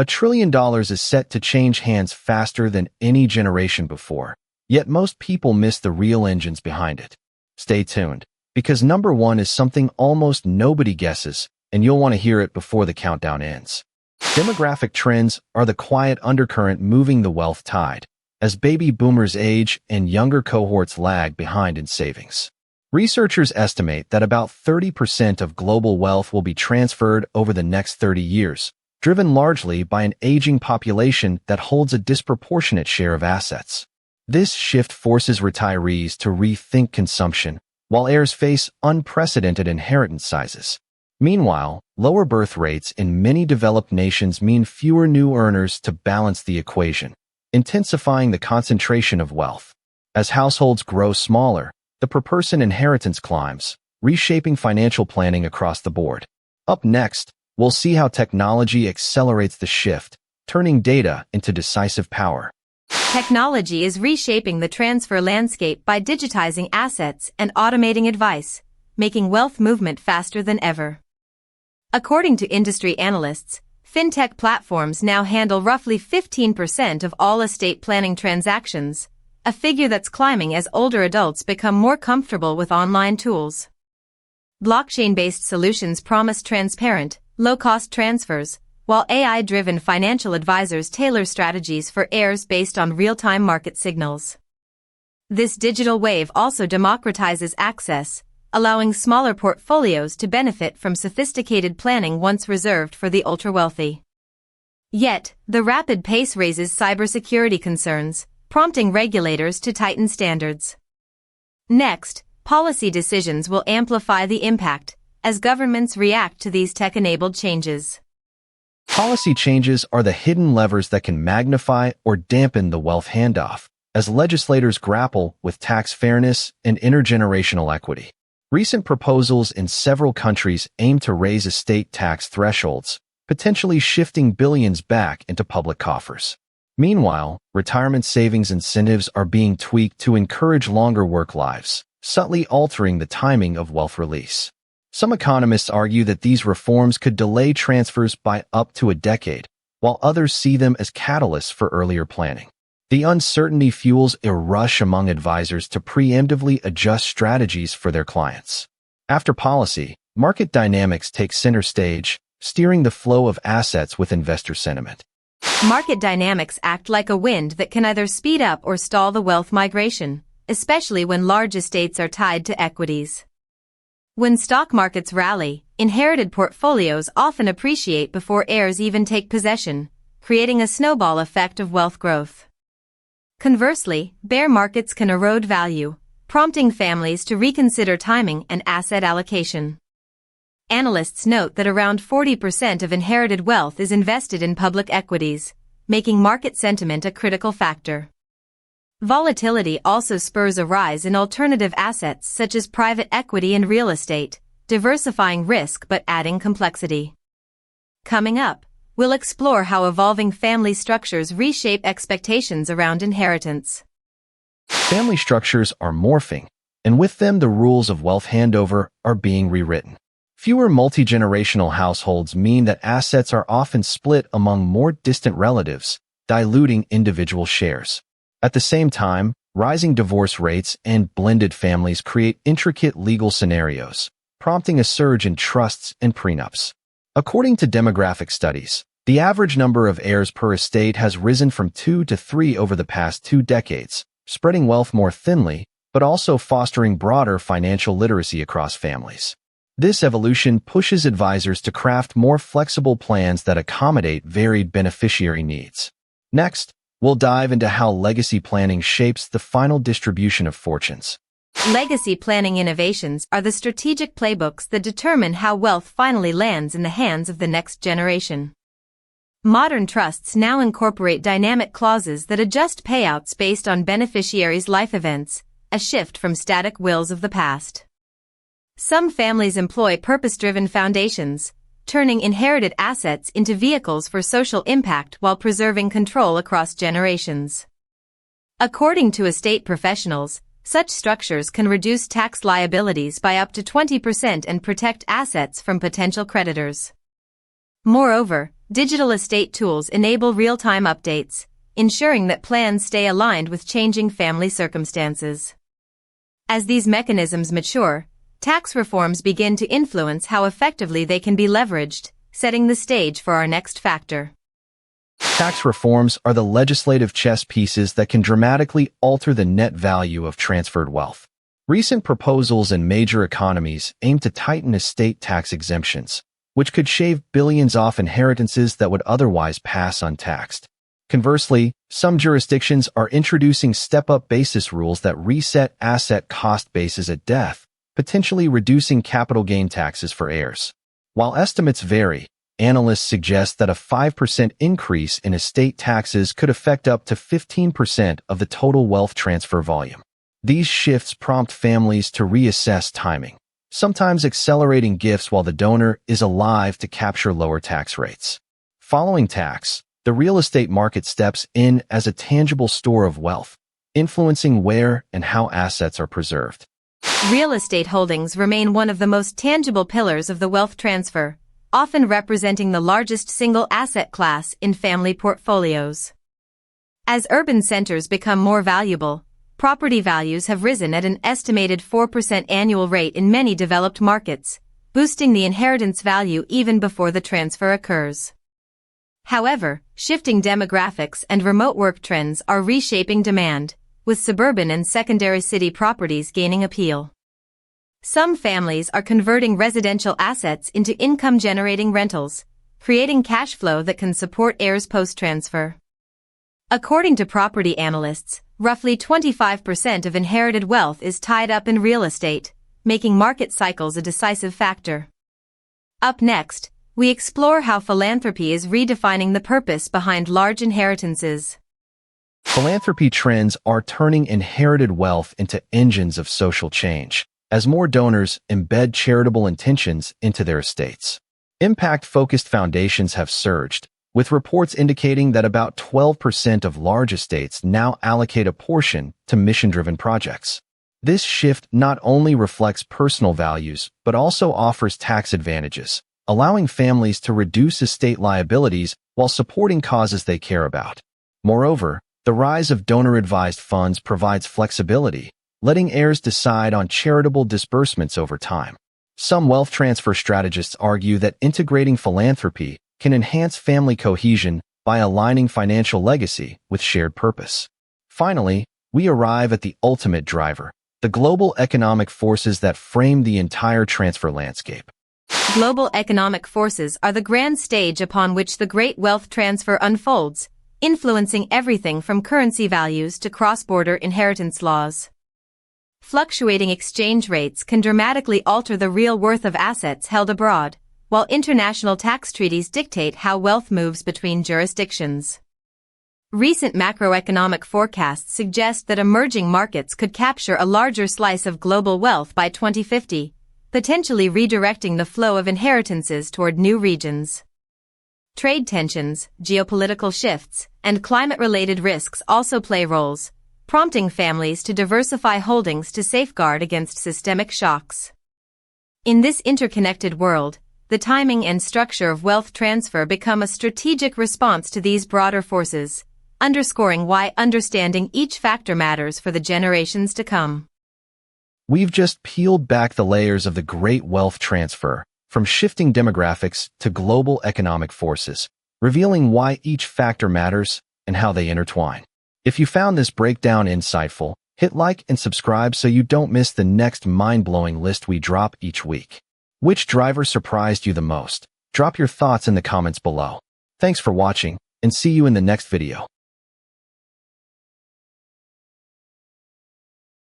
$1 trillion is set to change hands faster than any generation before, yet most people miss the real engines behind it. Stay tuned, because number one is something almost nobody guesses, and you'll want to hear it before the countdown ends. Demographic trends are the quiet undercurrent moving the wealth tide, as baby boomers age and younger cohorts lag behind in savings. Researchers estimate that about 30% of global wealth will be transferred over the next 30 years, driven largely by an aging population that holds a disproportionate share of assets. This shift forces retirees to rethink consumption, while heirs face unprecedented inheritance sizes. Meanwhile, lower birth rates in many developed nations mean fewer new earners to balance the equation, intensifying the concentration of wealth. As households grow smaller, the per-person inheritance climbs, reshaping financial planning across the board. Up next, we'll see how technology accelerates the shift, turning data into decisive power. Technology is reshaping the transfer landscape by digitizing assets and automating advice, making wealth movement faster than ever. According to industry analysts, fintech platforms now handle roughly 15% of all estate planning transactions, a figure that's climbing as older adults become more comfortable with online tools. Blockchain-based solutions promise transparent, low-cost transfers, while AI-driven financial advisors tailor strategies for heirs based on real-time market signals. This digital wave also democratizes access, allowing smaller portfolios to benefit from sophisticated planning once reserved for the ultra-wealthy. Yet, the rapid pace raises cybersecurity concerns, prompting regulators to tighten standards. Next, policy decisions will amplify the impact, as governments react to these tech-enabled changes. Policy changes are the hidden levers that can magnify or dampen the wealth handoff, as legislators grapple with tax fairness and intergenerational equity. Recent proposals in several countries aim to raise estate tax thresholds, potentially shifting billions back into public coffers. Meanwhile, retirement savings incentives are being tweaked to encourage longer work lives, subtly altering the timing of wealth release. Some economists argue that these reforms could delay transfers by up to a decade, while others see them as catalysts for earlier planning. The uncertainty fuels a rush among advisors to preemptively adjust strategies for their clients. After policy, market dynamics take center stage, steering the flow of assets with investor sentiment. Market dynamics act like a wind that can either speed up or stall the wealth migration, especially when large estates are tied to equities. When stock markets rally, inherited portfolios often appreciate before heirs even take possession, creating a snowball effect of wealth growth. Conversely, bear markets can erode value, prompting families to reconsider timing and asset allocation. Analysts note that around 40% of inherited wealth is invested in public equities, making market sentiment a critical factor. Volatility also spurs a rise in alternative assets such as private equity and real estate, diversifying risk but adding complexity. Coming up, we'll explore how evolving family structures reshape expectations around inheritance. Family structures are morphing, and with them the rules of wealth handover are being rewritten. Fewer multi-generational households mean that assets are often split among more distant relatives, diluting individual shares. At the same time, rising divorce rates and blended families create intricate legal scenarios, prompting a surge in trusts and prenups. According to demographic studies, the average number of heirs per estate has risen from 2 to 3 over the past 2 decades, spreading wealth more thinly, but also fostering broader financial literacy across families. This evolution pushes advisors to craft more flexible plans that accommodate varied beneficiary needs. Next, we'll dive into how legacy planning shapes the final distribution of fortunes. Legacy planning innovations are the strategic playbooks that determine how wealth finally lands in the hands of the next generation. Modern trusts now incorporate dynamic clauses that adjust payouts based on beneficiaries' life events, a shift from static wills of the past. Some families employ purpose-driven foundations, turning inherited assets into vehicles for social impact while preserving control across generations. According to estate professionals, such structures can reduce tax liabilities by up to 20% and protect assets from potential creditors. Moreover, Digital estate tools enable real-time updates, ensuring that plans stay aligned with changing family circumstances. As these mechanisms mature, tax reforms begin to influence how effectively they can be leveraged, setting the stage for our next factor. Tax reforms are the legislative chess pieces that can dramatically alter the net value of transferred wealth. Recent proposals in major economies aim to tighten estate tax exemptions, which could shave billions off inheritances that would otherwise pass untaxed. Conversely, some jurisdictions are introducing step-up basis rules that reset asset cost bases at death, potentially reducing capital gain taxes for heirs. While estimates vary, analysts suggest that a 5% increase in estate taxes could affect up to 15% of the total wealth transfer volume. These shifts prompt families to reassess timing, sometimes accelerating gifts while the donor is alive to capture lower tax rates. Following tax, the real estate market steps in as a tangible store of wealth, influencing where and how assets are preserved. Real estate holdings remain one of the most tangible pillars of the wealth transfer, often representing the largest single asset class in family portfolios. As urban centers become more valuable, property values have risen at an estimated 4% annual rate in many developed markets, boosting the inheritance value even before the transfer occurs. However, shifting demographics and remote work trends are reshaping demand, with suburban and secondary city properties gaining appeal. Some families are converting residential assets into income-generating rentals, creating cash flow that can support heirs post-transfer. According to property analysts, roughly 25% of inherited wealth is tied up in real estate, making market cycles a decisive factor. Up next, we explore how philanthropy is redefining the purpose behind large inheritances. Philanthropy trends are turning inherited wealth into engines of social change, as more donors embed charitable intentions into their estates. Impact-focused foundations have surged, with reports indicating that about 12% of large estates now allocate a portion to mission-driven projects. This shift not only reflects personal values, but also offers tax advantages, allowing families to reduce estate liabilities while supporting causes they care about. Moreover, the rise of donor-advised funds provides flexibility, letting heirs decide on charitable disbursements over time. Some wealth transfer strategists argue that integrating philanthropy can enhance family cohesion by aligning financial legacy with shared purpose. Finally, we arrive at the ultimate driver, the global economic forces that frame the entire transfer landscape. Global economic forces are the grand stage upon which the great wealth transfer unfolds, influencing everything from currency values to cross-border inheritance laws. Fluctuating exchange rates can dramatically alter the real worth of assets held abroad, while international tax treaties dictate how wealth moves between jurisdictions. Recent macroeconomic forecasts suggest that emerging markets could capture a larger slice of global wealth by 2050, potentially redirecting the flow of inheritances toward new regions. Trade tensions, geopolitical shifts, and climate-related risks also play roles, prompting families to diversify holdings to safeguard against systemic shocks. In this interconnected world, the timing and structure of wealth transfer become a strategic response to these broader forces, underscoring why understanding each factor matters for the generations to come. We've just peeled back the layers of the great wealth transfer, from shifting demographics to global economic forces, revealing why each factor matters and how they intertwine. If you found this breakdown insightful, hit like and subscribe so you don't miss the next mind-blowing list we drop each week. Which driver surprised you the most? Drop your thoughts in the comments below. Thanks for watching, and see you in the next video.